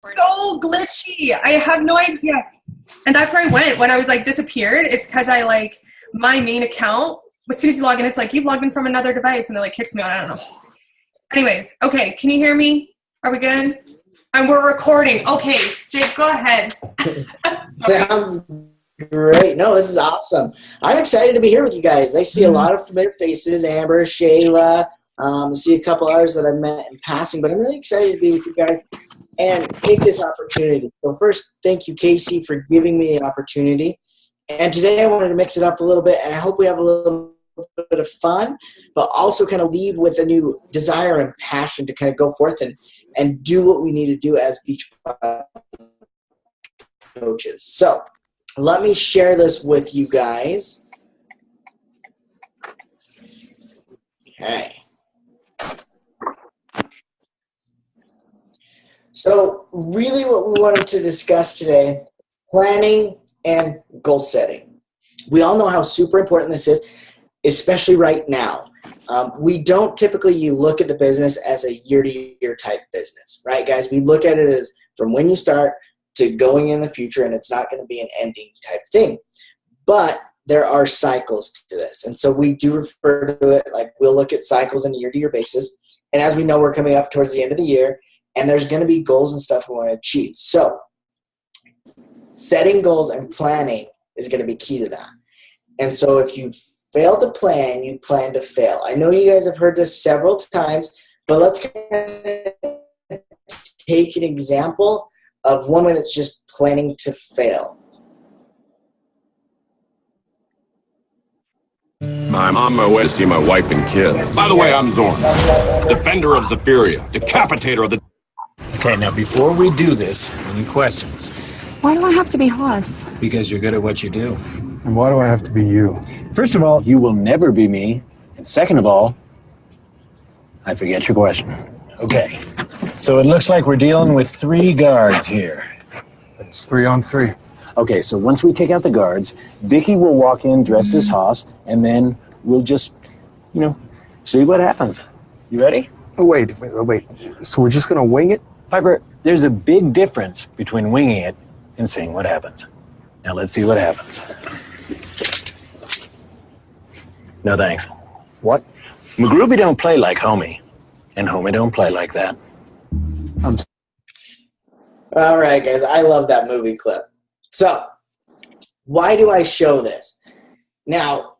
So glitchy. I have no idea. And that's where I went when I was like disappeared. It's because I like my main account, as soon as you log in, it's like you've logged in from another device and it like kicks me out. I don't know. Anyways, okay, can you hear me? Are we good? And we're recording. Okay, Jake, go ahead. Sounds great. No, this is awesome. I'm excited to be here with you guys. I see a lot of familiar faces, Amber, Shayla. I see a couple others that I've met in passing, but I'm really excited to be with you guys and take this opportunity. So first, thank you, Casey, for giving me the opportunity. And today I wanted to mix it up a little bit, and I hope we have a little bit of fun, but also kind of leave with a new desire and passion to kind of go forth and do what we need to do as beach coaches. So let me share this with you guys. Okay. So really what we wanted to discuss today, planning and goal setting. We all know how super important this is, especially right now. We don't typically look at the business as a year-to-year type business, right, guys? We look at it as from when you start to going in the future, and it's not going to be an ending type thing. But there are cycles to this, and so we do refer to it like we'll look at cycles on a year-to-year basis. And as we know, we're coming up towards the end of the year, and there's going to be goals and stuff we want to achieve. So setting goals and planning is going to be key to that. And so if you fail to plan, you plan to fail. I know you guys have heard this several times, but let's kind of take an example of one when it's just planning to fail. I'm on my way to see my wife and kids. By the way, I'm Zorn, defender of Zephyria, decapitator of the... Okay, now before we do this, any questions? Why do I have to be Haas? Because you're good at what you do. And why do I have to be you? First of all, you will never be me. And second of all, I forget your question. Okay, so it looks like we're dealing with 3 guards here. It's 3 on 3. Okay, so once we take out the guards, Vicky will walk in dressed as Haas, and then we'll just, see what happens. You ready? Oh, wait. So we're just going to wing it? Piper, there's a big difference between winging it and seeing what happens. Now let's see what happens. No thanks. What? McGroupie don't play like Homie, and Homie don't play like that. All right, guys, I love that movie clip. So why do I show this? Now,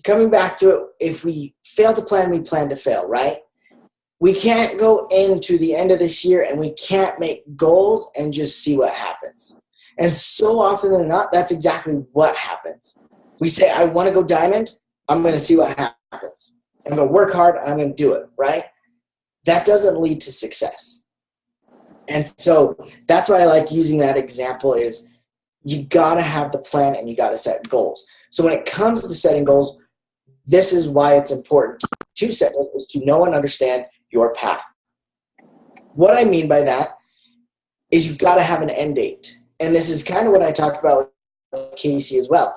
coming back to it, if we fail to plan, we plan to fail, right? We can't go into the end of this year and we can't make goals and just see what happens. And so often than not, that's exactly what happens. We say, I want to go diamond. I'm going to see what happens. I'm going to work hard. I'm going to do it, right? That doesn't lead to success. And so that's why I like using that example is you got to have the plan and you got to set goals. So when it comes to setting goals, this is why it's important to set goals, is to know and understand your path. What I mean by that is you've got to have an end date. And this is kind of what I talked about with Casey as well.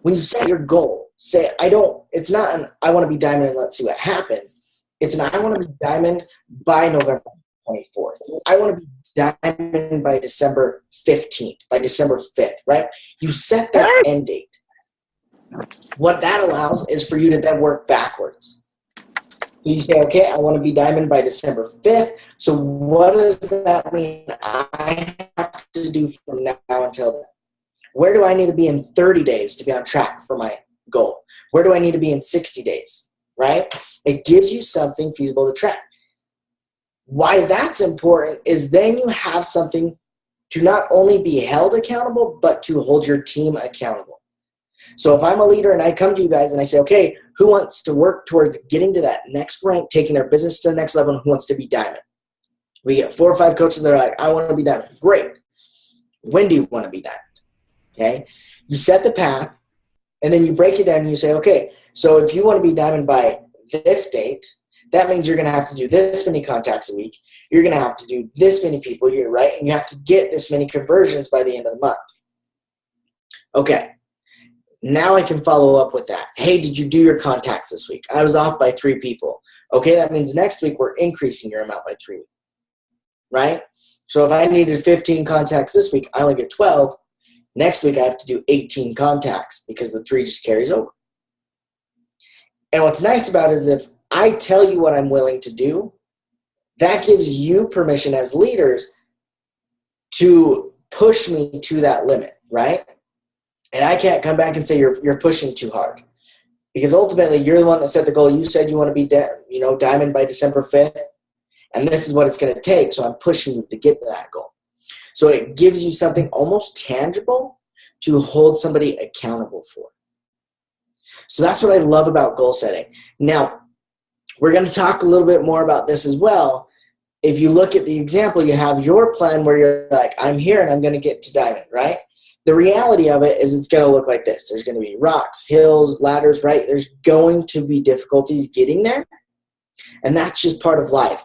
When you set your goal, say, it's not an I want to be diamond and let's see what happens. It's an I want to be diamond by November 24th. I want to be diamond by December 15th, by December 5th, right? You set that end date. What that allows is for you to then work backwards. You say, okay, I want to be diamond by December 5th. So what does that mean I have to do from now until then? Where do I need to be in 30 days to be on track for my goal? Where do I need to be in 60 days, right? It gives you something feasible to track. Why that's important is then you have something to not only be held accountable, but to hold your team accountable. So if I'm a leader and I come to you guys and I say, okay, who wants to work towards getting to that next rank, taking their business to the next level, and who wants to be diamond? We get 4 or 5 coaches that are like, I want to be diamond. Great. When do you want to be diamond? Okay. You set the path and then you break it down and you say, okay, so if you want to be diamond by this date, that means you're going to have to do this many contacts a week. You're going to have to do this many people, you're right, and you have to get this many conversions by the end of the month. Okay. Now I can follow up with that. Hey, did you do your contacts this week? I was off by 3 people. Okay, that means next week we're increasing your amount by 3, right? So if I needed 15 contacts this week, I only get 12. Next week, I have to do 18 contacts because the 3 just carries over. And what's nice about it is if I tell you what I'm willing to do, that gives you permission as leaders to push me to that limit, right? And I can't come back and say you're pushing too hard. Because ultimately, you're the one that set the goal. You said you want to be diamond by December 5th. And this is what it's going to take. So I'm pushing you to get to that goal. So it gives you something almost tangible to hold somebody accountable for. So that's what I love about goal setting. Now, we're going to talk a little bit more about this as well. If you look at the example, you have your plan where you're like, I'm here and I'm going to get to diamond, right? The reality of it is it's going to look like this. There's going to be rocks, hills, ladders, right? There's going to be difficulties getting there. And that's just part of life.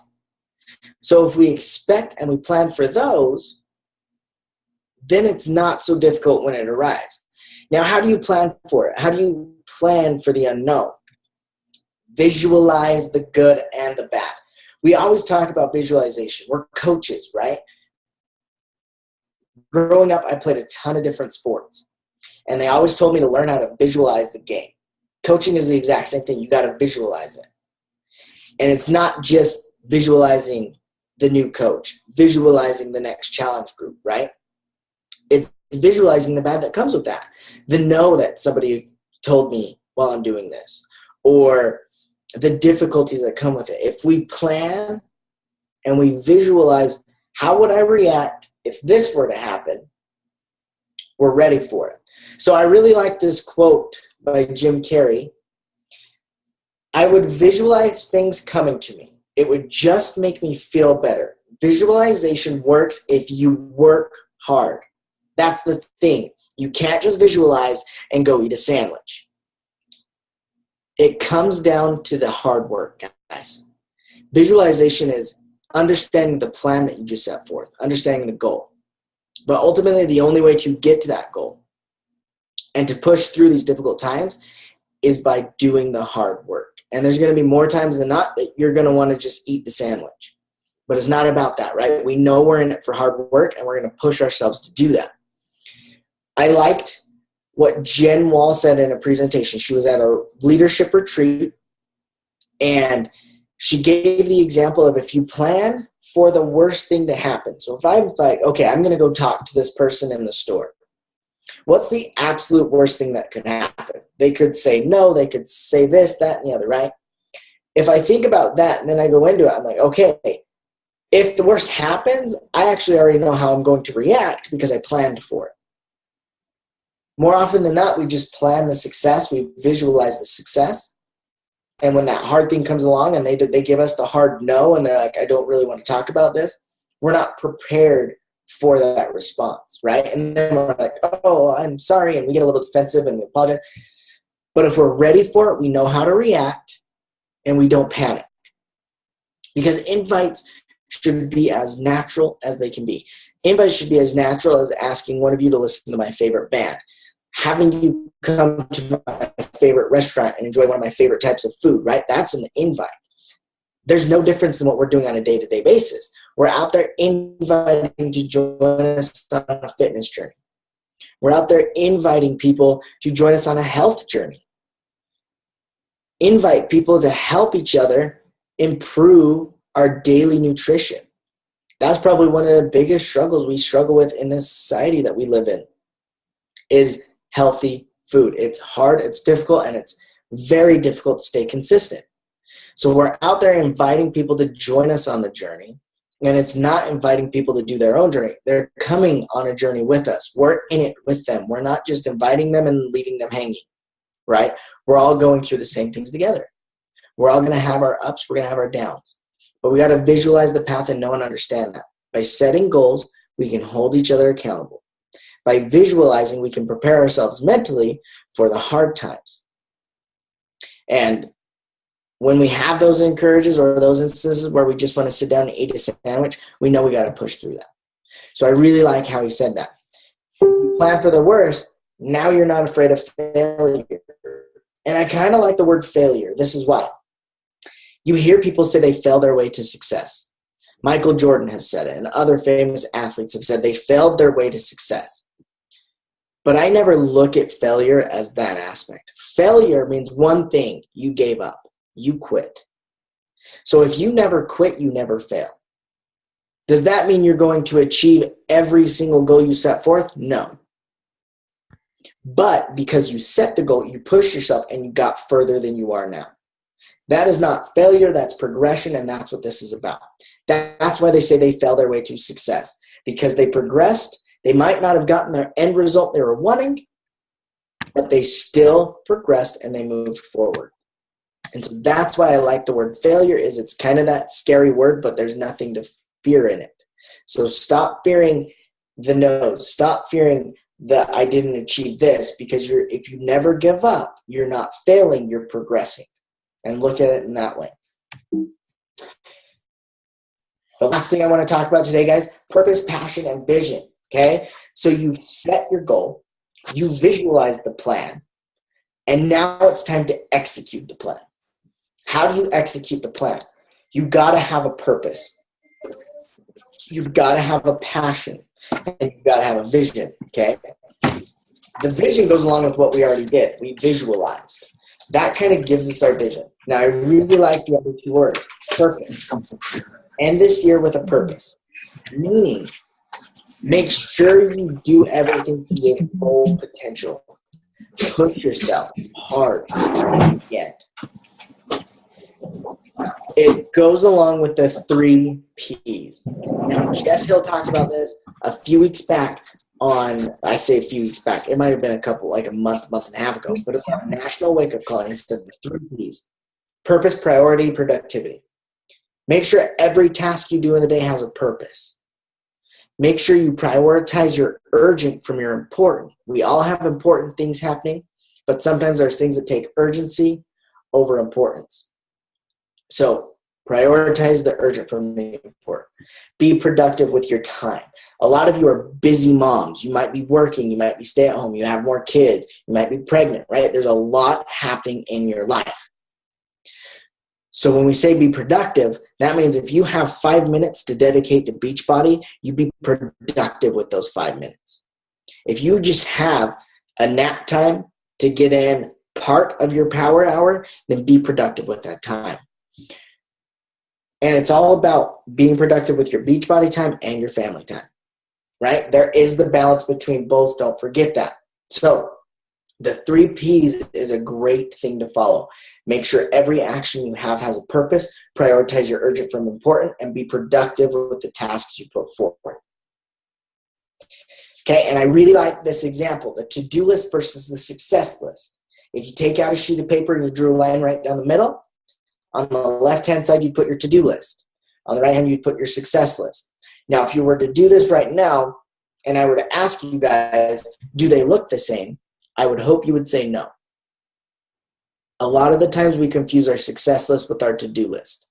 So if we expect and we plan for those, then it's not so difficult when it arrives. Now, how do you plan for it? How do you plan for the unknown? Visualize the good and the bad. We always talk about visualization. We're coaches, right? Growing up, I played a ton of different sports. And they always told me to learn how to visualize the game. Coaching is the exact same thing. You got to visualize it. And it's not just visualizing the new coach, visualizing the next challenge group, right? It's visualizing the bad that comes with that. The no that somebody told me while I'm doing this, or the difficulties that come with it. If we plan and we visualize how would I react if this were to happen, we're ready for it. So I really like this quote by Jim Carrey. I would visualize things coming to me. It would just make me feel better. Visualization works if you work hard. That's the thing. You can't just visualize and go eat a sandwich. It comes down to the hard work, guys. Visualization is understanding the plan that you just set forth, understanding the goal. But ultimately, the only way to get to that goal and to push through these difficult times is by doing the hard work. And there's going to be more times than not that you're going to want to just eat the sandwich. But it's not about that, right? We know we're in it for hard work, and we're going to push ourselves to do that. I liked what Jen Wall said in a presentation. She was at a leadership retreat, and she gave the example of if you plan for the worst thing to happen. So if I'm like, okay, I'm going to go talk to this person in the store. What's the absolute worst thing that could happen? They could say no, they could say this, that, and the other, right? If I think about that and then I go into it, I'm like, okay, if the worst happens, I actually already know how I'm going to react because I planned for it. More often than not, we just plan the success, we visualize the success. And when that hard thing comes along and they give us the hard no and they're like, I don't really want to talk about this, we're not prepared for that response, right? And then we're like, oh, I'm sorry, and we get a little defensive and we apologize. But if we're ready for it, we know how to react and we don't panic. Because invites should be as natural as they can be. Invites should be as natural as asking one of you to listen to my favorite band, having you come to my favorite restaurant and enjoy one of my favorite types of food, right? That's an invite. There's no difference in what we're doing on a day-to-day basis. We're out there inviting to join us on a fitness journey. We're out there inviting people to join us on a health journey. Invite people to help each other improve our daily nutrition. That's probably one of the biggest struggles we struggle with in this society that we live in, is healthy food. It's hard, it's difficult, and it's very difficult to stay consistent. So we're out there inviting people to join us on the journey, and it's not inviting people to do their own journey. They're coming on a journey with us. We're in it with them. We're not just inviting them and leaving them hanging, right? We're all going through the same things together. We're all going to have our ups. We're going to have our downs. But we got to visualize the path and know and understand that. By setting goals, we can hold each other accountable. By visualizing, we can prepare ourselves mentally for the hard times. And when we have those encourages or those instances where we just want to sit down and eat a sandwich, we know we got to push through that. So I really like how he said that. You plan for the worst, now you're not afraid of failure. And I kind of like the word failure. This is why. You hear people say they fail their way to success. Michael Jordan has said it, and other famous athletes have said they failed their way to success. But I never look at failure as that aspect. Failure means one thing: you gave up. You quit. So if you never quit, you never fail. Does that mean you're going to achieve every single goal you set forth? No. But because you set the goal, you pushed yourself and you got further than you are now. That is not failure, that's progression, and that's what this is about. That's why they say they fell their way to success, because they progressed. They might not have gotten their end result they were wanting, but they still progressed and they moved forward. And so that's why I like the word failure. Is it's kind of that scary word, but there's nothing to fear in it. So stop fearing the no's. Stop fearing that I didn't achieve this, because if you never give up, you're not failing, you're progressing. And look at it in that way. The last thing I want to talk about today, guys, purpose, passion, and vision. Okay? So you set your goal, you visualize the plan, and now it's time to execute the plan. How do you execute the plan? You got to have a purpose. You've got to have a passion, and you've got to have a vision. Okay? The vision goes along with what we already did. We visualized. That kind of gives us our vision. Now, I really like the other two words, purpose. End this year with a purpose. Meaning, make sure you do everything to your full potential. Push yourself hard to the end. It goes along with the 3 Ps. Now, Jeff Hill talked about this a few weeks back I say a few weeks back. It might have been a month and a half ago, but it was on a national wake-up call, and he said the 3 Ps: purpose, priority, productivity. Make sure every task you do in the day has a purpose. Make sure you prioritize your urgent from your important. We all have important things happening, but sometimes there's things that take urgency over importance. So prioritize the urgent from the important. Be productive with your time. A lot of you are busy moms. You might be working. You might be stay at home. You have more kids. You might be pregnant, right? There's a lot happening in your life. So when we say be productive, that means if you have 5 minutes to dedicate to Beachbody, you be productive with those 5 minutes. If you just have a nap time to get in part of your power hour, then be productive with that time. And it's all about being productive with your Beachbody time and your family time, right? There is the balance between both. Don't forget that. So the 3 Ps is a great thing to follow. Make sure every action you have has a purpose, prioritize your urgent from important, and be productive with the tasks you put forward. Okay, and I really like this example, the to-do list versus the success list. If you take out a sheet of paper and you drew a line right down the middle, on the left-hand side, you put your to-do list. On the right hand, you put your success list. Now, if you were to do this right now, and I were to ask you guys, do they look the same? I would hope you would say no. A lot of the times we confuse our success list with our to-do list.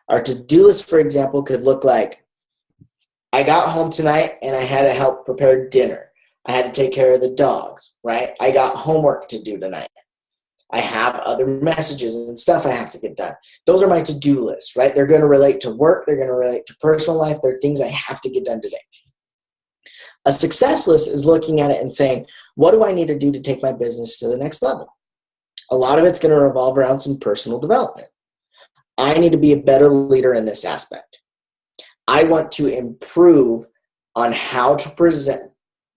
Our to-do list, for example, could look like, I got home tonight and I had to help prepare dinner. I had to take care of the dogs, right? I got homework to do tonight. I have other messages and stuff I have to get done. Those are my to-do lists, right? They're going to relate to work. They're going to relate to personal life. They're things I have to get done today. A success list is looking at it and saying, what do I need to do to take my business to the next level? A lot of it's going to revolve around some personal development. I need to be a better leader in this aspect. I want to improve on how to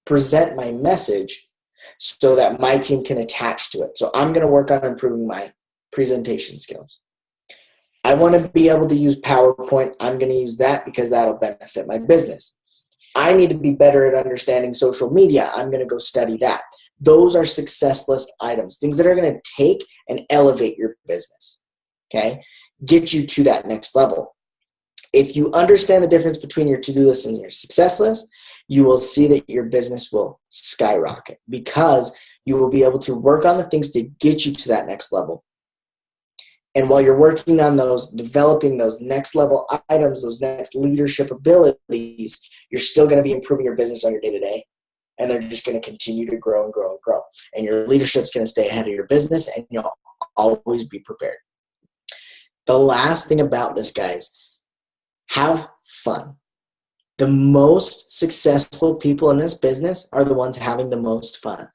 present my message so that my team can attach to it. So I'm going to work on improving my presentation skills. I want to be able to use PowerPoint. I'm going to use that because that'll benefit my business. I need to be better at understanding social media. I'm going to go study that. Those are success list items, things that are going to take and elevate your business, okay? Get you to that next level. If you understand the difference between your to-do list and your success list, you will see that your business will skyrocket because you will be able to work on the things to get you to that next level. And while you're working on those, developing those next level items, those next leadership abilities, you're still going to be improving your business on your day-to-day. And they're just going to continue to grow and grow and grow. And your leadership's going to stay ahead of your business, and you'll always be prepared. The last thing about this, guys, have fun. The most successful people in this business are the ones having the most fun.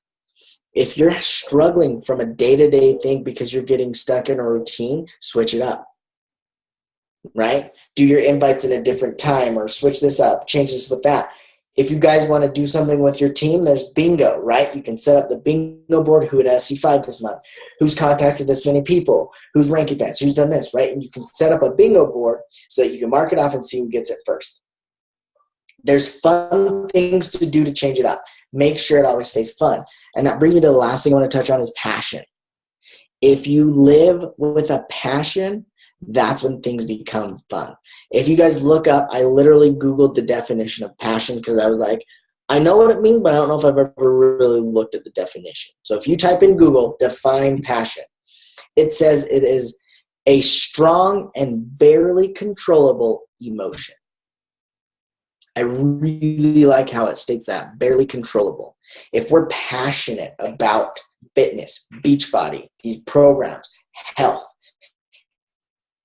If you're struggling from a day-to-day thing because you're getting stuck in a routine, switch it up, right? Do your invites in a different time, or switch this up, change this with that. If you guys want to do something with your team, there's bingo, right? You can set up the bingo board. Who had SC5 this month? Who's contacted this many people? Who's rank advanced? Who's done this, right? And you can set up a bingo board so that you can mark it off and see who gets it first. There's fun things to do to change it up. Make sure it always stays fun. And that brings me to the last thing I want to touch on is passion. If you live with a passion, that's when things become fun. If you guys look up, I literally Googled the definition of passion because I was like, I know what it means, but I don't know if I've ever really looked at the definition. So if you type in Google, define passion, it says it is a strong and barely controllable emotion. I really like how it states that, barely controllable. If we're passionate about fitness, Beachbody, these programs, health,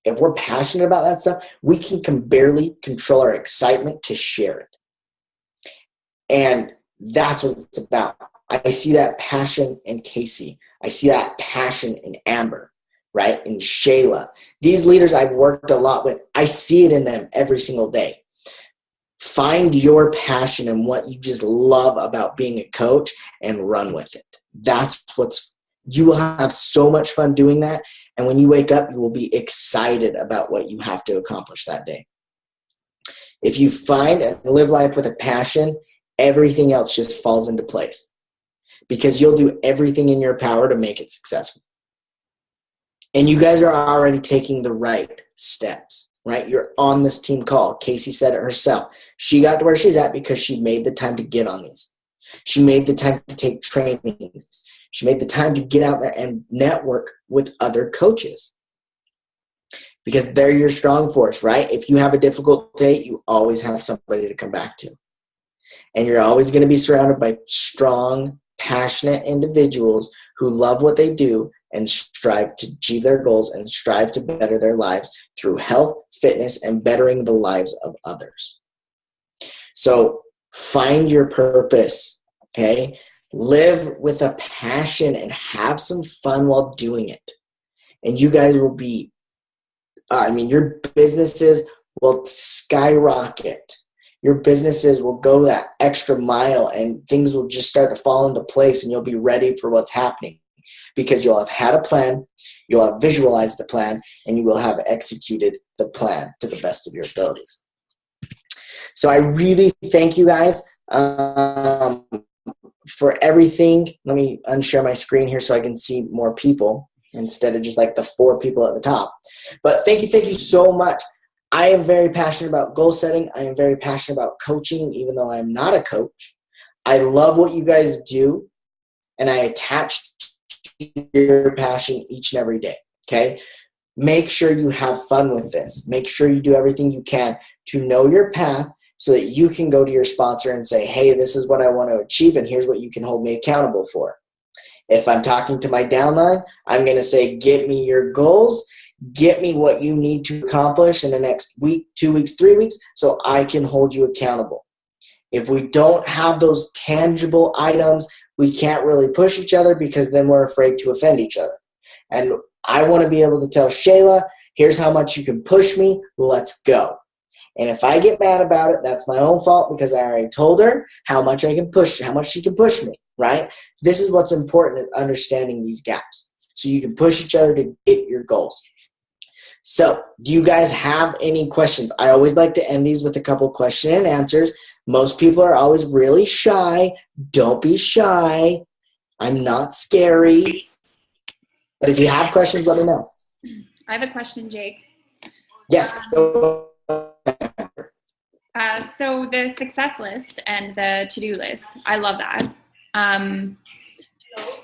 if we're passionate about that stuff, we can barely control our excitement to share it. And that's what it's about. I see that passion in Casey. I see that passion in Amber, right? In Shayla. These leaders I've worked a lot with, I see it in them every single day. Find your passion and what you just love about being a coach and run with it. You will have so much fun doing that. And when you wake up, you will be excited about what you have to accomplish that day. If you find and live life with a passion, everything else just falls into place because you'll do everything in your power to make it successful. And you guys are already taking the right steps, right? You're on this team call. Casey said it herself. She got to where she's at because she made the time to get on these. She made the time to take trainings. She made the time to get out there and network with other coaches because they're your strong force, right? If you have a difficult day, you always have somebody to come back to. And you're always going to be surrounded by strong, passionate individuals who love what they do and strive to achieve their goals and strive to better their lives through health, fitness, and bettering the lives of others. So find your purpose, okay? Live with a passion and have some fun while doing it. And you guys will be, your businesses will skyrocket. Your businesses will go that extra mile and things will just start to fall into place and you'll be ready for what's happening because you'll have had a plan, you'll have visualized the plan, and you will have executed the plan to the best of your abilities. So I really thank you guys for everything. Let me unshare my screen here so I can see more people instead of just like the 4 people at the top. But thank you so much. I am very passionate about goal setting. I am very passionate about coaching, even though I'm not a coach. I love what you guys do, and I attach to your passion each and every day, okay? Make sure you have fun with this. Make sure you do everything you can to know your path so that you can go to your sponsor and say, hey, this is what I want to achieve, and here's what you can hold me accountable for. If I'm talking to my downline, I'm going to say, get me your goals. Get me what you need to accomplish in the next week, 2 weeks, 3 weeks, so I can hold you accountable. If we don't have those tangible items, we can't really push each other because then we're afraid to offend each other. And I want to be able to tell Shayla, here's how much you can push me, let's go. And if I get mad about it, that's my own fault because I already told her how much she can push me, right? This is what's important, is understanding these gaps so you can push each other to get your goals. So, do you guys have any questions? I always like to end these with a couple question and answers. Most people are always really shy. Don't be shy. I'm not scary. But if you have questions, let me know. I have a question, Jake. Yes. So the success list and the to-do list, I love that.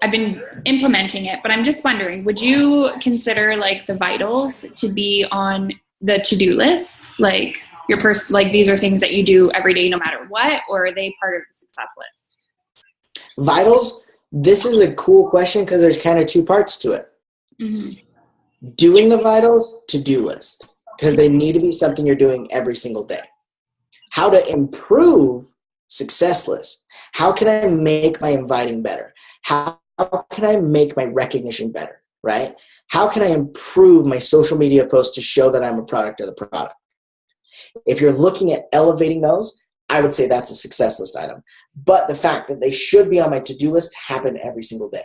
I've been implementing it, but I'm just wondering, would you consider like the vitals to be on the to-do list? Like these are things that you do every day no matter what, or are they part of the success list? Vitals, this is a cool question because there's kind of 2 parts to it. Mm-hmm. Doing the vitals, to-do list, because they need to be something you're doing every single day. how to improve success list. How can I make my inviting better? How can I make my recognition better, right? How can I improve my social media posts to show that I'm a product of the product? If you're looking at elevating those, I would say that's a success list item. But the fact that they should be on my to-do list happen every single day.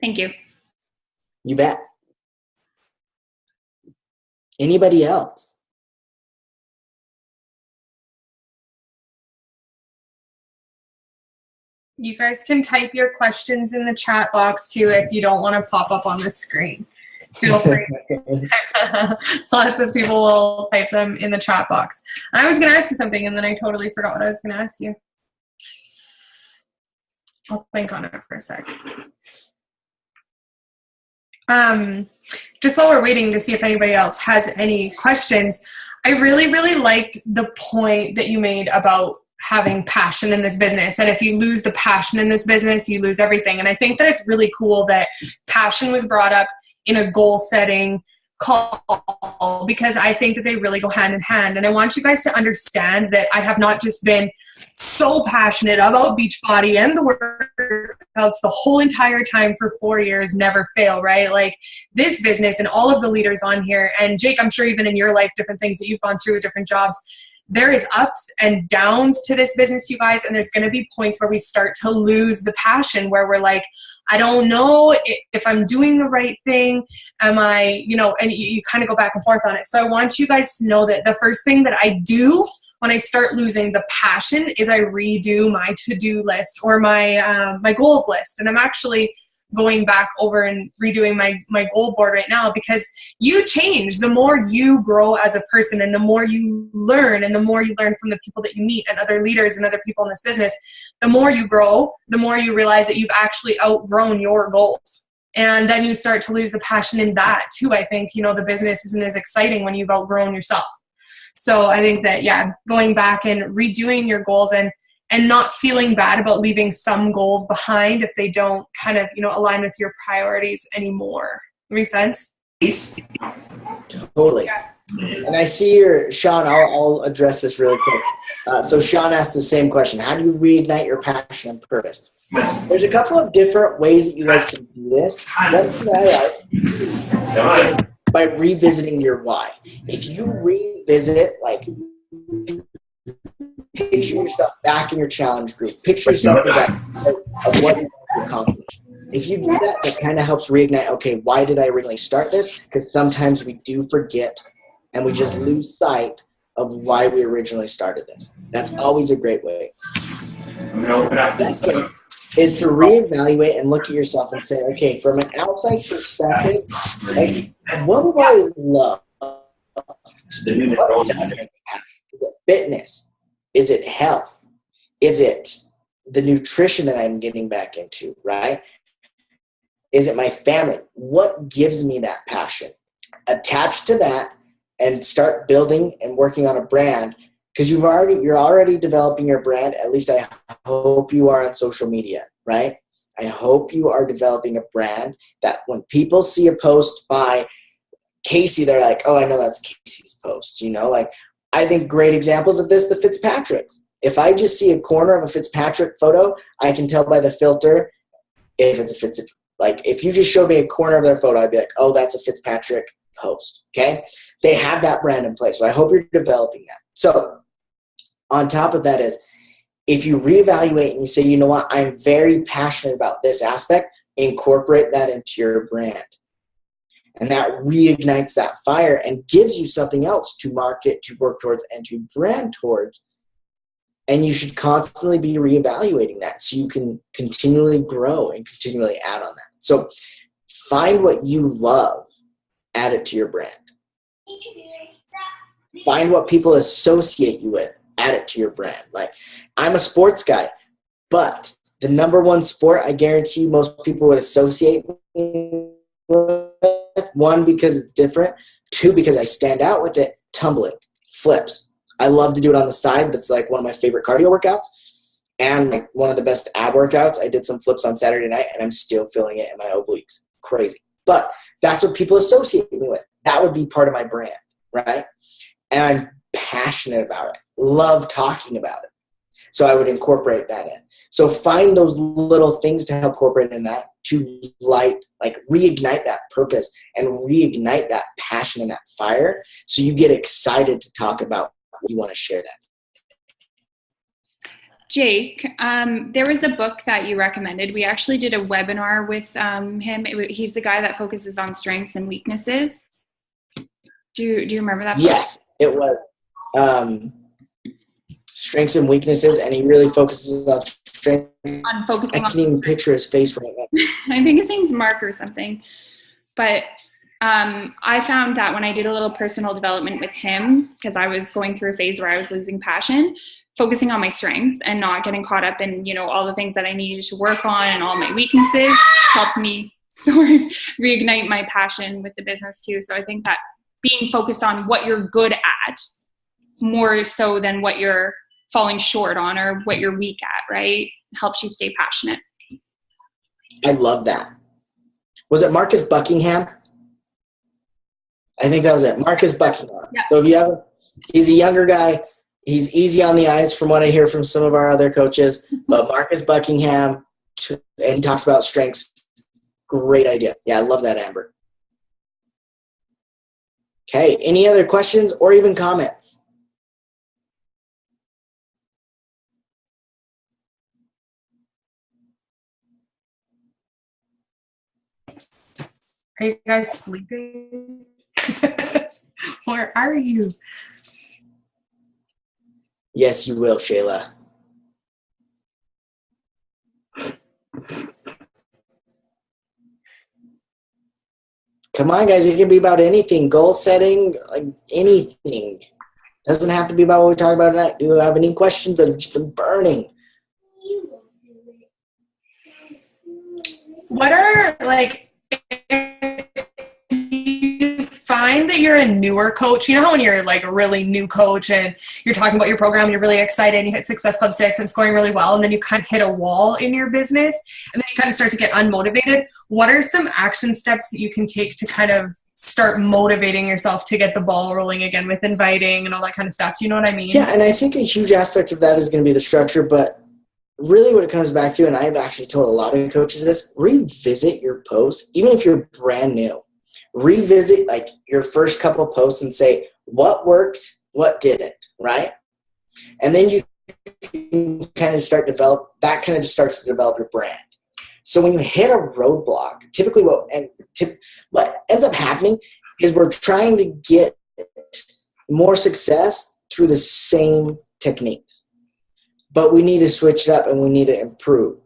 Thank you. You bet. Anybody else? You guys can type your questions in the chat box too if you don't want to pop up on the screen. Feel free. Lots of people will type them in the chat box. I was going to ask you something and then I totally forgot what I was going to ask you. I'll think on it for a sec. Just while we're waiting to see if anybody else has any questions, I really, really liked the point that you made about having passion in this business. And if you lose the passion in this business, you lose everything. And I think that it's really cool that passion was brought up in a goal setting call, because I think that they really go hand in hand. And I want you guys to understand that I have not just been so passionate about Beachbody and the workouts the whole entire time for 4 years, never fail, right? Like this business and all of the leaders on here, and Jake, I'm sure even in your life, different things that you've gone through, different jobs, there is ups and downs to this business, you guys, and there's going to be points where we start to lose the passion, where we're like, I don't know if I'm doing the right thing. Am I, and you kind of go back and forth on it. So I want you guys to know that the first thing that I do when I start losing the passion is I redo my to-do list or my goals list. And I'm actually going back over and redoing my goal board right now, because you change the more you grow as a person, and the more you learn, and the more you learn from the people that you meet and other leaders and other people in this business, the more you grow, the more you realize that you've actually outgrown your goals. And then you start to lose the passion in that too. I think, the business isn't as exciting when you've outgrown yourself. So I think that, going back and redoing your goals and not feeling bad about leaving some goals behind if they don't kind of, align with your priorities anymore. Make sense? Totally. Yeah. And I see here, Sean, I'll address this really quick. So Sean asked the same question. How do you reignite your passion and purpose? There's a couple of different ways that you guys can do this. One thing I like by revisiting your why. If you revisit, picture yourself back in your challenge group. Picture yourself back of what you want to accomplish. If you do that, that kind of helps reignite, okay, why did I originally start this? Because sometimes we do forget and we just lose sight of why we originally started this. That's always a great way. Second is to reevaluate and look at yourself and say, okay, from an outside perspective, what do I love? Is it fitness? Is it health? Is it the nutrition that I'm getting back into, right? Is it my family? What gives me that passion? Attach to that and start building and working on a brand, because you're already developing your brand. At least I hope you are on social media, right? I hope you are developing a brand that when people see a post by Casey, they're like, oh, I know that's Casey's post, I think great examples of this, the Fitzpatricks. If I just see a corner of a Fitzpatrick photo, I can tell by the filter if it's a Fitzpatrick. If you just showed me a corner of their photo, I'd be like, oh, that's a Fitzpatrick post, okay? They have that brand in place, so I hope you're developing that. So on top of that is, if you reevaluate and you say, you know what, I'm very passionate about this aspect, incorporate that into your brand. And that reignites that fire and gives you something else to market, to work towards, and to brand towards. And you should constantly be reevaluating that so you can continually grow and continually add on that. So find what you love, add it to your brand. Find what people associate you with, add it to your brand. I'm a sports guy, but the number one sport I guarantee most people would associate me with, one, because it's different. Two, because I stand out with it, tumbling, flips. I love to do it on the side. That's one of my favorite cardio workouts and one of the best ab workouts. I did some flips on Saturday night and I'm still feeling it in my obliques. Crazy. But that's what people associate me with. That would be part of my brand, right? And I'm passionate about it, love talking about it. So I would incorporate that in. So find those little things to help incorporate in that, to reignite that purpose and reignite that passion and that fire, so you get excited to talk about what you want to share that. Jake, there was a book that you recommended. We actually did a webinar with him. He's the guy that focuses on strengths and weaknesses. Do you remember that book? Yes, it was strengths and weaknesses, and he really focuses on strengths. I can't even picture his face right now. I think his name's Mark or something. But I found that when I did a little personal development with him, because I was going through a phase where I was losing passion, focusing on my strengths and not getting caught up in, all the things that I needed to work on and all my weaknesses helped me reignite my passion with the business too. So I think that being focused on what you're good at more so than what you're falling short on or what you're weak at, right, helps you stay passionate. I love that. Was it Marcus Buckingham? I think that was it. Marcus Buckingham. Yeah. So he's a younger guy. He's easy on the eyes from what I hear from some of our other coaches. But Marcus Buckingham, and he talks about strengths. Great idea. Yeah, I love that, Amber. Okay, any other questions or even comments? Are you guys sleeping? Where are you? Yes, you will, Shayla. Come on, guys. It can be about anything. Goal setting, like anything. Doesn't have to be about what we talk about tonight. Do you have any questions that have just been burning? What are, if you find that you're a newer coach, you know how when you're like a really new coach and you're talking about your program and you're really excited and you hit Success Club 6 and it's going really well, and then you kind of hit a wall in your business and then you kind of start to get unmotivated, what are some action steps that you can take to kind of start motivating yourself to get the ball rolling again with inviting and all that kind of stuff? Do you know what I mean? Yeah, and I think a huge aspect of that is going to be the structure, but really what it comes back to, and I've actually told a lot of coaches this, revisit your posts, even if you're brand new. Revisit like your first couple posts and say, what worked, what didn't, right? And then you can kind of start that kind of just starts to develop your brand. So when you hit a roadblock, typically what ends up happening is we're trying to get more success through the same techniques. But we need to switch it up and we need to improve.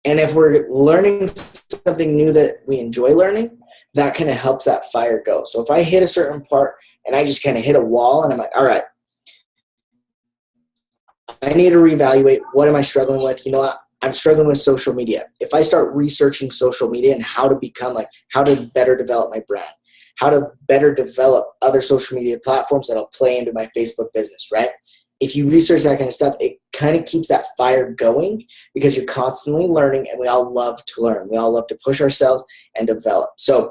And if we're learning something new that we enjoy learning, that kind of helps that fire go. So if I hit a certain part and I just kind of hit a wall and I'm like, all right, I need to reevaluate, what am I struggling with? You know what? I'm struggling with social media. If I start researching social media and how to better develop my brand, how to better develop other social media platforms that'll play into my Facebook business, right? If you research that kind of stuff, it kind of keeps that fire going because you're constantly learning, and we all love to learn. We all love to push ourselves and develop. So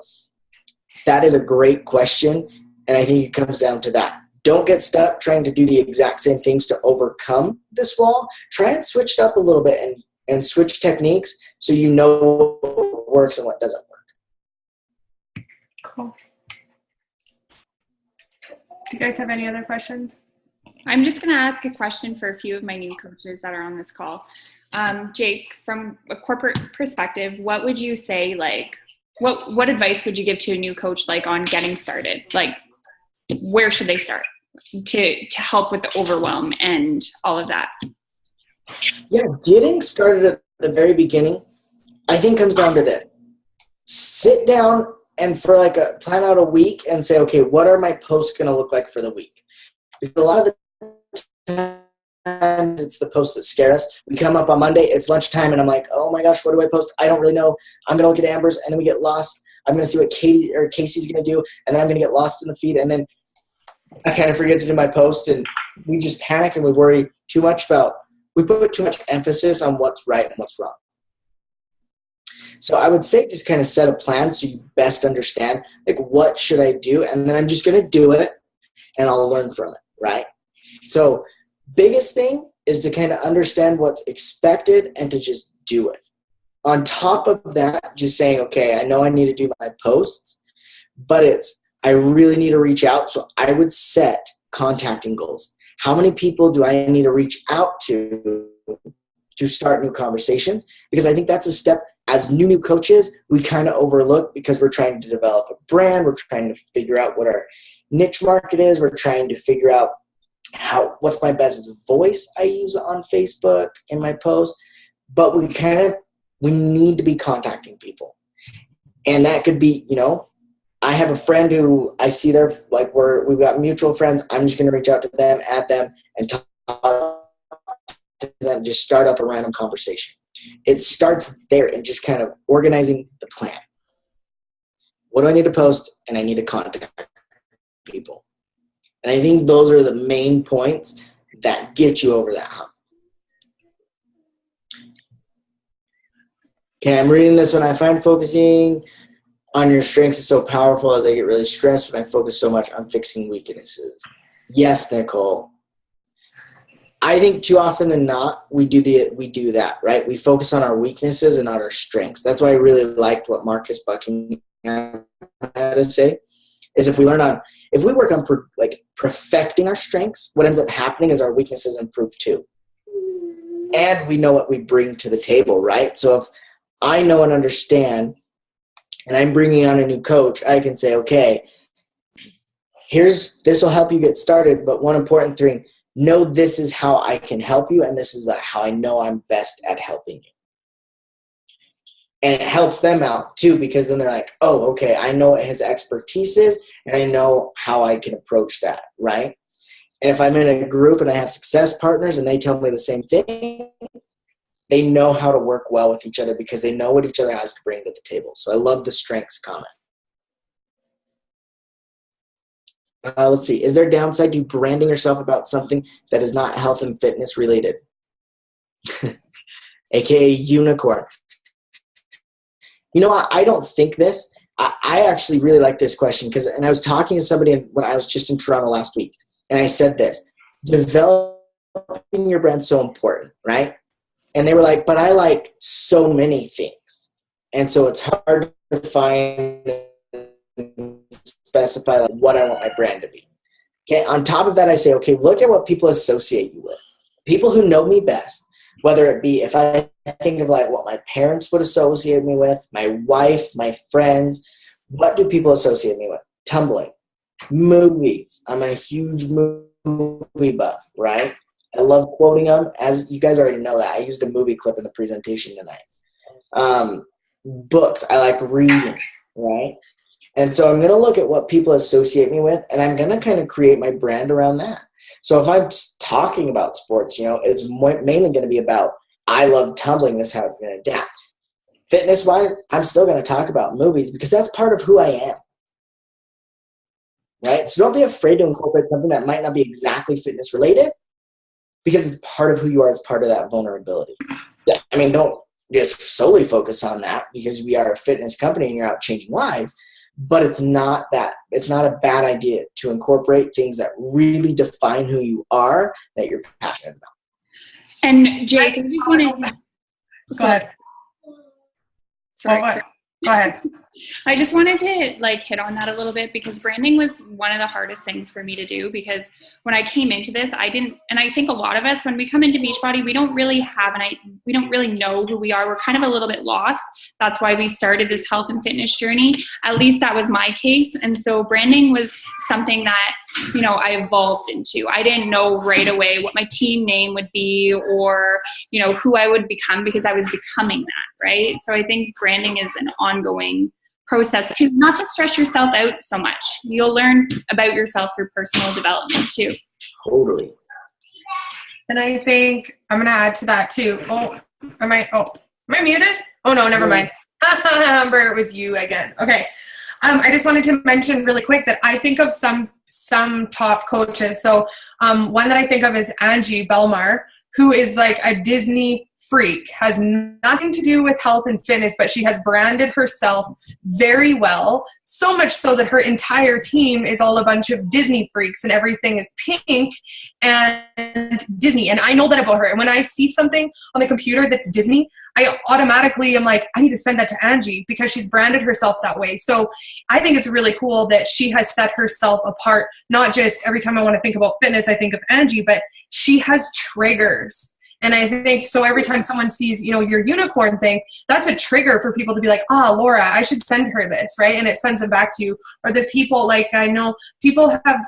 that is a great question, and I think it comes down to that. Don't get stuck trying to do the exact same things to overcome this wall. Try and switch it up a little bit and switch techniques so you know what works and what doesn't work. Cool. Do you guys have any other questions? I'm just going to ask a question for a few of my new coaches that are on this call. Jake, from a corporate perspective, what would you say, what advice would you give to a new coach, on getting started? Where should they start to help with the overwhelm and all of that? Yeah, getting started at the very beginning, I think comes down to this. Sit down and plan out a week and say, okay, what are my posts going to look like for the week? Because a lot of the times it's the posts that scare us. We come up on Monday, it's lunchtime, and I'm like, oh my gosh, what do I post? I don't really know. I'm going to look at Amber's, and then we get lost. I'm going to see what Casey's going to do, and then I'm going to get lost in the feed, and then I kind of forget to do my post, and we just panic and we worry too much we put too much emphasis on what's right and what's wrong. So I would say just kind of set a plan so you best understand, what should I do? And then I'm just going to do it, and I'll learn from it. right? So biggest thing is to kind of understand what's expected and to just do it. On top of that, just saying, okay, I know I need to do my posts, but I really need to reach out. So I would set contacting goals. How many people do I need to reach out to start new conversations? Because I think that's a step as new coaches we kind of overlook, because we're trying to develop a brand. We're trying to figure out what our niche market is. We're trying to figure out what's my best voice I use on Facebook in my posts. But we need to be contacting people. And that could be, I have a friend who I see there, like we've got mutual friends. I'm just going to reach out to them, add them, and talk to them, just start up a random conversation. It starts there and just kind of organizing the plan. What do I need to post? And I need to contact people. And I think those are the main points that get you over that hump. Okay, I'm reading this one. I find focusing on your strengths is so powerful as I get really stressed when I focus so much on fixing weaknesses. Yes, Nicole. I think too often than not, we do that, right? We focus on our weaknesses and not our strengths. That's why I really liked what Marcus Buckingham had to say, is if we work on perfecting our strengths, what ends up happening is our weaknesses improve too. And we know what we bring to the table, right? So if I know and understand, and I'm bringing on a new coach, I can say, okay, this will help you get started, but one important thing, know this is how I can help you, and this is how I know I'm best at helping you. And it helps them out too, because then they're like, oh, okay, I know what his expertise is, and I know how I can approach that, right? And if I'm in a group and I have success partners and they tell me the same thing, they know how to work well with each other because they know what each other has to bring to the table. So I love the strengths comment. Let's see. Is there a downside to branding yourself about something that is not health and fitness related? AKA unicorn. You know what? I don't think this. I actually really like this question and I was talking to somebody when I was just in Toronto last week, and I said this: developing your brand is so important, right? And they were like, but I like so many things. And so it's hard to find and specify what I want my brand to be. Okay. On top of that, I say, okay, look at what people associate you with. People who know me best, whether it be if I think of what my parents would associate me with, my wife, my friends, what do people associate me with? Tumbling, movies. I'm a huge movie buff, right? I love quoting them. As you guys already know that. I used a movie clip in the presentation tonight. Books. I like reading, right? And so I'm going to look at what people associate me with, and I'm going to kind of create my brand around that. So if I'm talking about sports, it's mainly going to be about, I love tumbling. This is how I'm going to adapt. Fitness-wise, I'm still going to talk about movies because that's part of who I am. Right? So don't be afraid to incorporate something that might not be exactly fitness related, because it's part of who you are. It's part of that vulnerability. Yeah, don't just solely focus on that because we are a fitness company and you're out changing lives. But it's not a bad idea to incorporate things that really define who you are, that you're passionate about. And Jake, I just want to go ahead. Sorry. Go ahead. I just wanted to hit on that a little bit, because branding was one of the hardest things for me to do, because when I came into this, I think a lot of us, when we come into Beachbody, we don't really know who we are. We're kind of a little bit lost. That's why we started this health and fitness journey. At least that was my case. And so branding was something that, I evolved into. I didn't know right away what my team name would be or, who I would become, because I was becoming that, right? So I think branding is an ongoing process too, not to stress yourself out so much. You'll learn about yourself through personal development too. Totally. And I think I'm going to add to that too. Am I muted? Oh no, never mind. Amber, it was you again. Okay. I just wanted to mention really quick that I think of some top coaches. So one that I think of is Angie Belmar, who is like a Disney freak, has nothing to do with health and fitness, but she has branded herself very well, so much so that her entire team is all a bunch of Disney freaks and everything is pink and Disney. And I know that about her. And when I see something on the computer that's Disney, I automatically am like, I need to send that to Angie because she's branded herself that way. So I think it's really cool that she has set herself apart. Not just every time I want to think about fitness, I think of Angie, but she has triggers. And I think so every time someone sees, you know, your unicorn thing, that's a trigger for people to be like, oh, Laura, I should send her this, right? And it sends it back to you. Or the people, like, I know people have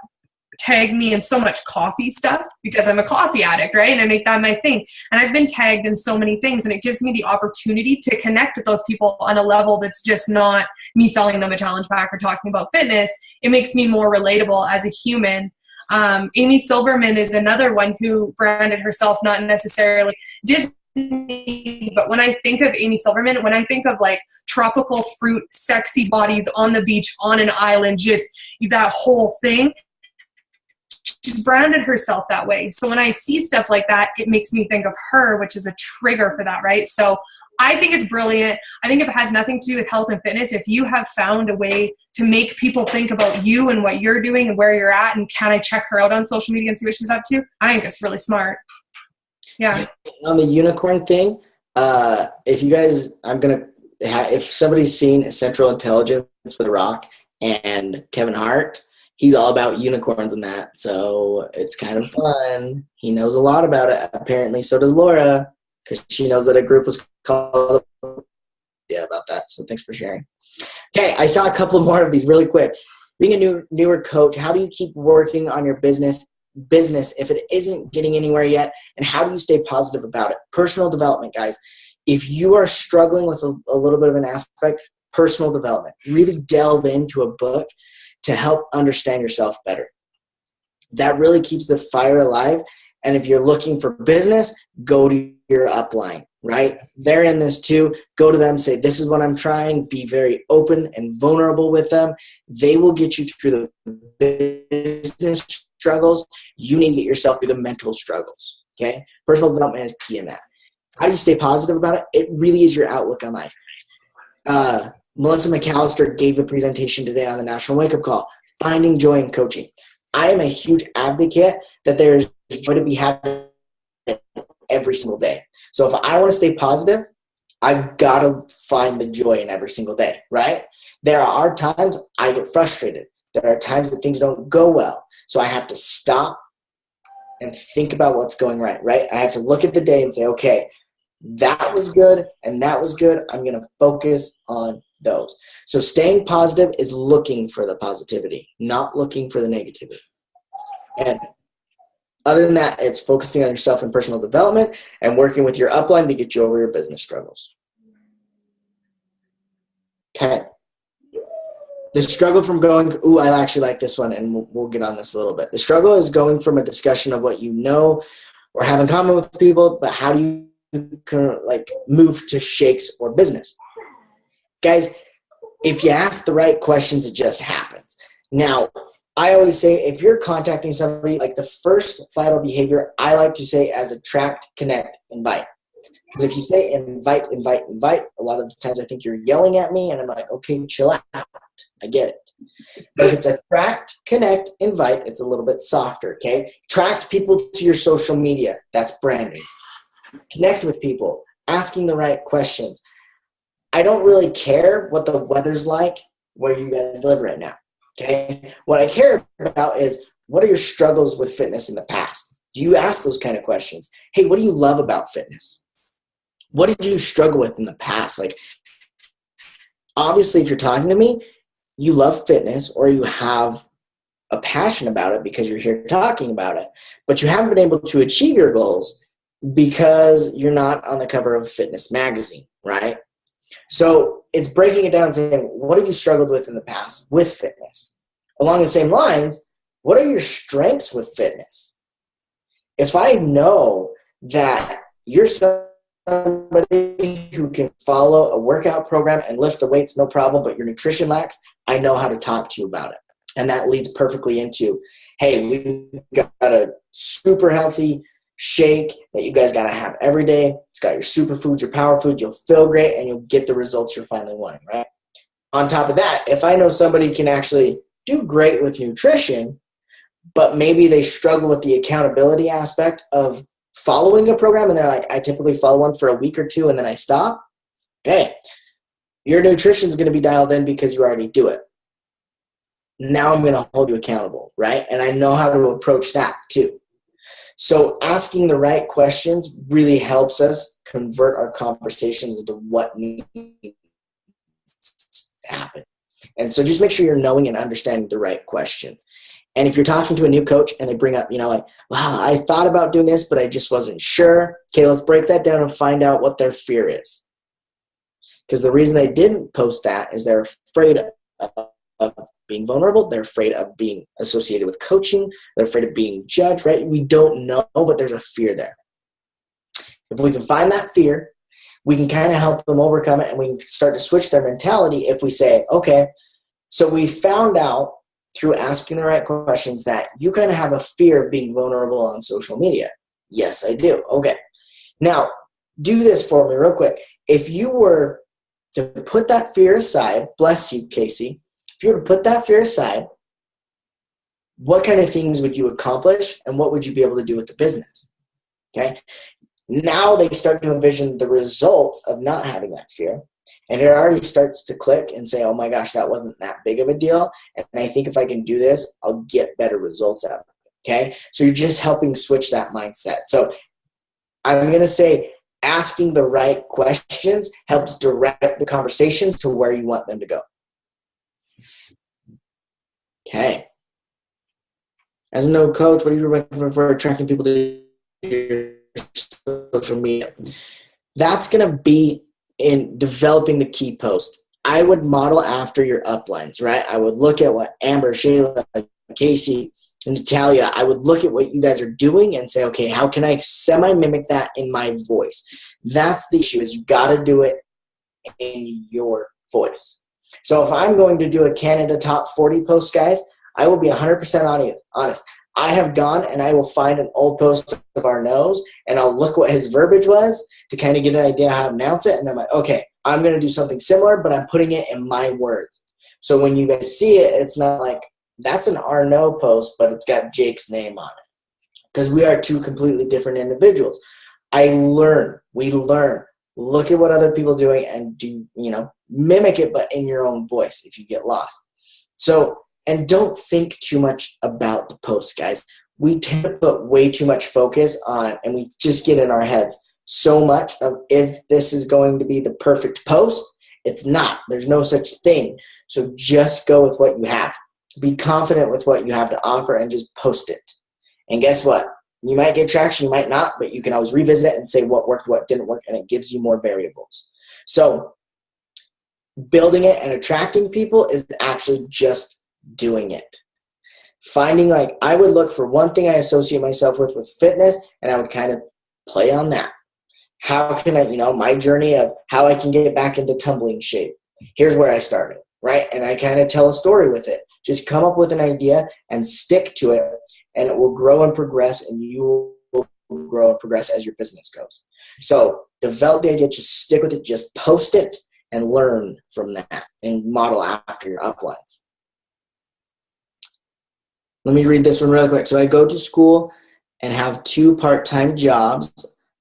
tagged me in so much coffee stuff because I'm a coffee addict, right? And I make that my thing. And I've been tagged in so many things, and it gives me the opportunity to connect with those people on a level that's just not me selling them a challenge pack or talking about fitness. It makes me more relatable as a human. Amy Silverman is another one who branded herself not necessarily Disney, but when I think of Amy Silverman, when I think of like tropical fruit, sexy bodies on the beach, on an island, just that whole thing, she's branded herself that way. So when I see stuff like that, it makes me think of her, which is a trigger for that, right? So I think it's brilliant. I think if it has nothing to do with health and fitness, if you have found a way to make people think about you and what you're doing and where you're at, and can I check her out on social media and see what she's up to, I think it's really smart. Yeah. On the unicorn thing, if you guys, if somebody's seen Central Intelligence with The Rock and Kevin Hart, he's all about unicorns and that. So it's kind of fun. He knows a lot about it. Apparently, so does Laura, because she knows that a group was called about that. So thanks for sharing. Okay, I saw a couple more of these really quick. Being a newer coach, how do you keep working on your business if it isn't getting anywhere yet? And how do you stay positive about it? Personal development, guys. If you are struggling with a little bit of an aspect, personal development, really delve into a book to help understand yourself better. That really keeps the fire alive. And if you're looking for business, go to your upline, right? They're in this too. Go to them, say, this is what I'm trying. Be very open and vulnerable with them. They will get you through the business struggles. You need to get yourself through the mental struggles, okay? Personal development is key in that. How do you stay positive about it? It really is your outlook on life. Melissa McAllister gave the presentation today on the National Wake Up Call, Finding Joy in Coaching. I am a huge advocate that there's joy to be had every single day. So if I want to stay positive, I've got to find the joy in every single day, right? There are times I get frustrated. There are times that things don't go well. So I have to stop and think about what's going right? I have to look at the day and say, okay, that was good and that was good. I'm going to focus on those. So staying positive is looking for the positivity, not looking for the negativity. And other than that, it's focusing on yourself and personal development and working with your upline to get you over your business struggles. Okay. The struggle from going, I actually like this one, and we'll get on this a little bit. The struggle is going from a discussion of what you know or have in common with people, but how do you move to shakes or business? Guys, if you ask the right questions, it just happens. Now, I always say if you're contacting somebody, like the first vital behavior, I like to say as attract, connect, invite. Because if you say invite, a lot of the times I think you're yelling at me and I'm like, okay, chill out. I get it. But if it's attract, connect, invite, it's a little bit softer, okay? Attract people to your social media. That's branding. Connect with people, asking the right questions. I don't really care what the weather's like where you guys live right now, okay? What I care about is what are your struggles with fitness in the past? Do you ask those kind of questions? Hey, what do you love about fitness? What did you struggle with in the past? Like, obviously, if you're talking to me, you love fitness or you have a passion about it because you're here talking about it, but you haven't been able to achieve your goals because you're not on the cover of Fitness magazine, right? So it's breaking it down and saying, what have you struggled with in the past with fitness? Along the same lines, what are your strengths with fitness? If I know that you're somebody who can follow a workout program and lift the weights, no problem, but your nutrition lacks, I know how to talk to you about it. And that leads perfectly into, hey, we've got a super healthy shake that you guys got to have every day. It's got your superfoods, your power foods, you'll feel great, and you'll get the results you're finally wanting, right? On top of that, if I know somebody can actually do great with nutrition, but maybe they struggle with the accountability aspect of following a program, and they're like, I typically follow one for a week or two and then I stop. Okay, your nutrition is going to be dialed in because you already do it. Now I'm going to hold you accountable, right? And I know how to approach that too. So asking the right questions really helps us convert our conversations into what needs to happen. And so just make sure you're knowing and understanding the right questions. And if you're talking to a new coach and they bring up, like, wow, I thought about doing this, but I just wasn't sure. Okay, let's break that down and find out what their fear is. Because the reason they didn't post that is they're afraid of being vulnerable. They're afraid of being associated with coaching. They're afraid of being judged, right? We don't know, but there's a fear there. If we can find that fear, we can kind of help them overcome it, and we can start to switch their mentality if we say, okay, so we found out through asking the right questions that you kind of have a fear of being vulnerable on social media. Yes, I do. Okay. Now, do this for me real quick. If you were to put that fear aside, bless you, Casey, if you were to put that fear aside, what kind of things would you accomplish and what would you be able to do with the business? Okay. Now they start to envision the results of not having that fear. And it already starts to click and say, oh my gosh, that wasn't that big of a deal. And I think if I can do this, I'll get better results out of it. Okay. So you're just helping switch that mindset. So I'm going to say asking the right questions helps direct the conversations to where you want them to go. Okay. As a no coach, what do you recommend for attracting people to your social media? That's going to be in developing the key post. I would model after your uplines, right? I would look at what Amber, Shayla, Casey, and Natalia, I would look at what you guys are doing and say, okay, how can I semi-mimic that in my voice? That's the issue, is you got to do it in your voice. So if I'm going to do a Canada Top 40 post, guys, I will be 100% honest. I have gone and I will find an old post of Arnaud's and I'll look what his verbiage was to kind of get an idea how to announce it. And then I'm like, okay, I'm going to do something similar, but I'm putting it in my words. So when you guys see it, it's not like that's an Arnaud post, but it's got Jake's name on it. Because we are two completely different individuals. We learn. Look at what other people are doing and do, mimic it, but in your own voice if you get lost. So, and don't think too much about the posts, guys. We tend to put way too much focus on, and we just get in our heads so much of if this is going to be the perfect post. It's not. There's no such thing. So just go with what you have. Be confident with what you have to offer and just post it. And guess what? You might get traction, you might not, but you can always revisit it and say what worked, what didn't work, and it gives you more variables. So building it and attracting people is actually just doing it. Finding, like, I would look for one thing I associate myself with fitness, and I would kind of play on that. How can I, my journey of how I can get back into tumbling shape. Here's where I started, right? And I kind of tell a story with it. Just come up with an idea and stick to it, and it will grow and progress, and you will grow and progress as your business goes. So develop the idea, just stick with it, just post it, and learn from that, and model after your uplines. Let me read this one real quick. So I go to school and have 2 part-time jobs.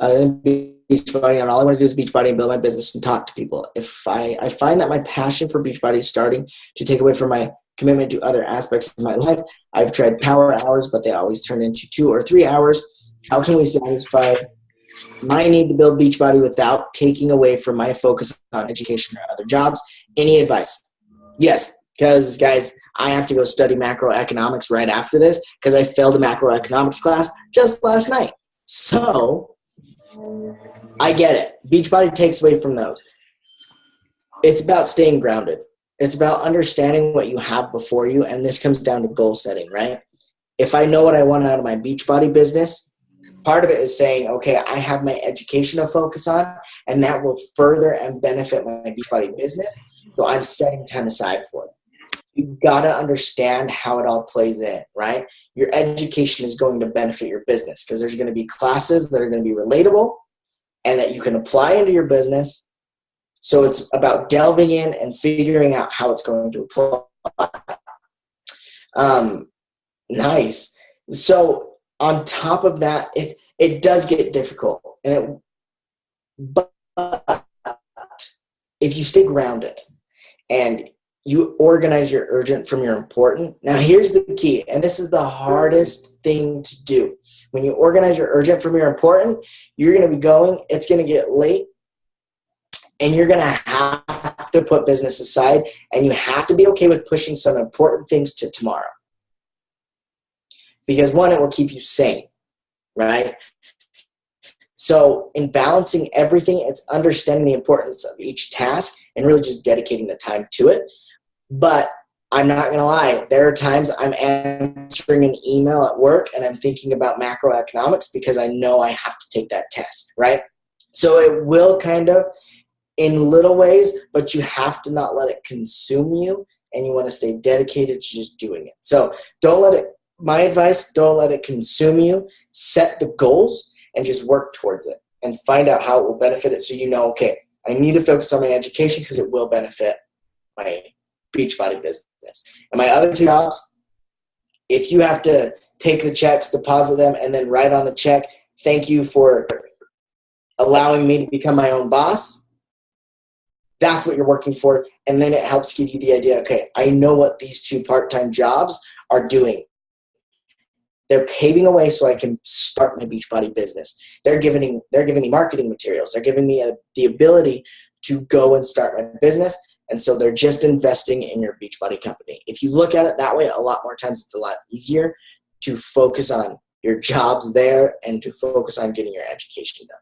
Beachbody, and all I want to do is Beachbody and build my business and talk to people. If I find that my passion for Beachbody is starting to take away from my commitment to other aspects of my life. I've tried power hours, but they always turn into 2 or 3 hours. How can we satisfy my need to build Beachbody without taking away from my focus on education or other jobs? Any advice? Yes, because, guys, I have to go study macroeconomics right after this because I failed a macroeconomics class just last night. So I get it. Beachbody takes away from those. It's about staying grounded. It's about understanding what you have before you, and this comes down to goal setting, right? If I know what I want out of my Beachbody business, part of it is saying, okay, I have my education to focus on, and that will further and benefit my Beachbody business, so I'm setting time aside for it. You've got to understand how it all plays in, right? Your education is going to benefit your business because there's going to be classes that are going to be relatable, and that you can apply into your business. So it's about delving in and figuring out how it's going to apply. Nice. So on top of that, it does get difficult, but if you stay grounded and you organize your urgent from your important. Now here's the key, and this is the hardest thing to do. When you organize your urgent from your important, you're going to be going, it's going to get late, and you're going to have to put business aside, and you have to be okay with pushing some important things to tomorrow. Because one, it will keep you sane, right? So in balancing everything, it's understanding the importance of each task and really just dedicating the time to it. But I'm not going to lie, there are times I'm answering an email at work and I'm thinking about macroeconomics because I know I have to take that test, right? So it will kind of, in little ways, but you have to not let it consume you, and you want to stay dedicated to just doing it. So my advice, don't let it consume you. Set the goals and just work towards it and find out how it will benefit it, so you know, okay, I need to focus on my education because it will benefit my Beachbody business. And my other two jobs, if you have to take the checks, deposit them, and then write on the check, thank you for allowing me to become my own boss, that's what you're working for. And then it helps give you the idea, okay, I know what these two part-time jobs are doing. They're paving a way so I can start my Beachbody business. They're giving me marketing materials. They're giving me the ability to go and start my business. And so they're just investing in your Beachbody company. If you look at it that way, a lot more times it's a lot easier to focus on your jobs there and to focus on getting your education done.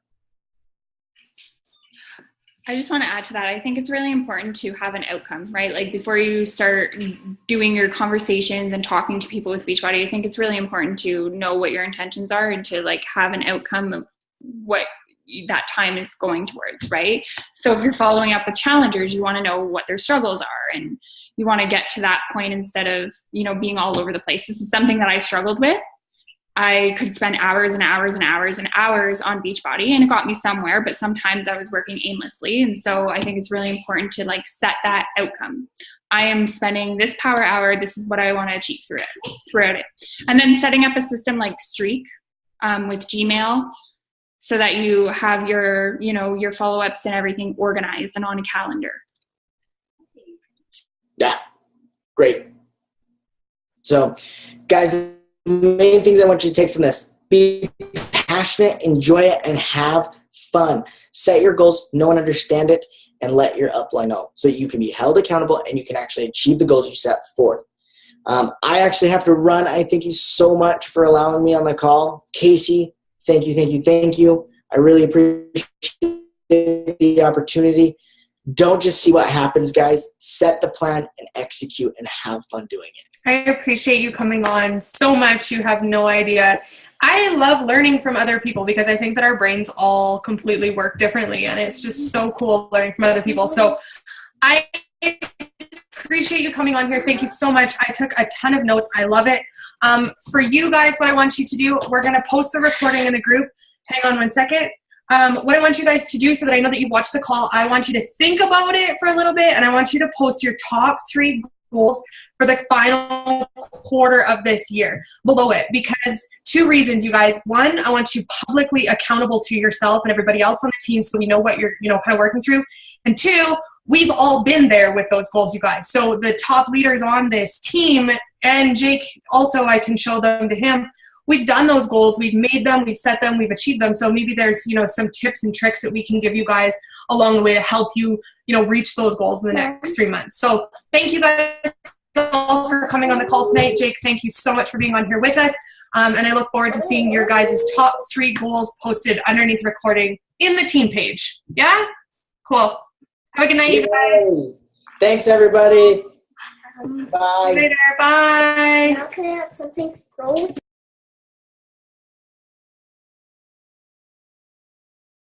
I just want to add to that. I think it's really important to have an outcome, right? Like before you start doing your conversations and talking to people with Beachbody, I think it's really important to know what your intentions are and to like have an outcome of what that time is going towards, right? So if you're following up with challengers, you want to know what their struggles are, and you want to get to that point instead of, being all over the place. This is something that I struggled with. I could spend hours and hours and hours and hours on Beachbody, and it got me somewhere, but sometimes I was working aimlessly. And so I think it's really important to like set that outcome. I am spending this power hour. This is what I want to achieve throughout it. And then setting up a system like Streak with Gmail, so that you have your, your follow-ups and everything organized and on a calendar. Yeah, great. So, guys, the main things I want you to take from this: be passionate, enjoy it, and have fun. Set your goals, know and understand it, and let your upline know so you can be held accountable and you can actually achieve the goals you set forward. I actually have to run. I thank you so much for allowing me on the call. Casey, thank you. I really appreciate the opportunity. Don't just see what happens, guys. Set the plan and execute and have fun doing it. I appreciate you coming on so much. You have no idea. I love learning from other people because I think that our brains all completely work differently, and it's just so cool learning from other people. So I appreciate you coming on here. Thank you so much. I took a ton of notes. I love it. For you guys, what I want you to do, we're going to post the recording in the group. Hang on one second. What I want you guys to do, so that I know that you watched the call, I want you to think about it for a little bit, and I want you to post your top 3 goals for the final quarter of this year below it, because 2 reasons, you guys. 1, I want you publicly accountable to yourself and everybody else on the team so we know what you're kind of working through. And 2, we've all been there with those goals, you guys. So the top leaders on this team, and Jake also, I can show them to him. We've done those goals, we've made them, we've set them, we've achieved them. So maybe there's, some tips and tricks that we can give you guys along the way to help you, reach those goals in the next 3 months. So thank you guys all for coming on the call tonight. Jake, thank you so much for being on here with us. And I look forward to seeing your guys' top 3 goals posted underneath the recording in the team page. Yeah? Cool. Have a good night, you guys. Thanks, everybody. Bye. Later. Bye. Now can I have something frozen?